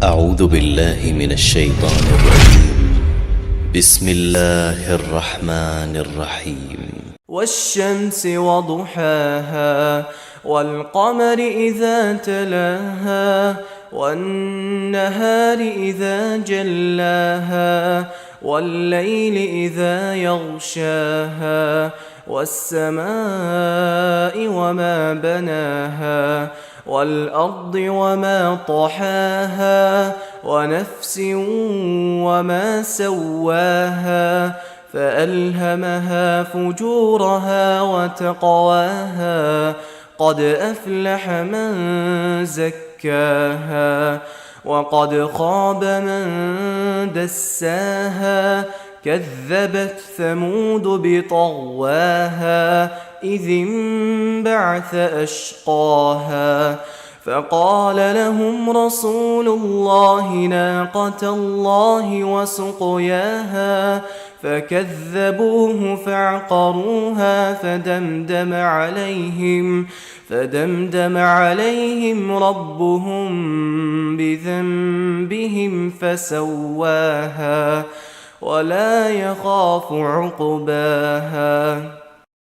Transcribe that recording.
أعوذ بالله من الشيطان الرجيم. بسم الله الرحمن الرحيم. والشمس وضحاها والقمر إذا تلاها والنهار إذا جلاها والليل إذا يغشاها والسماء وما بناها والأرض وما طحاها ونفس وما سواها فألهمها فجورها وتقواها قد أفلح من زكاها وقد خاب من دساها كذبت ثمود بطغواها إذ انبعث أشقاها فقال لهم رسول الله ناقة الله وسقياها فكذبوه فعقروها فدمدم عليهم ربهم بذنبهم فسواها ولا يخاف عقباها.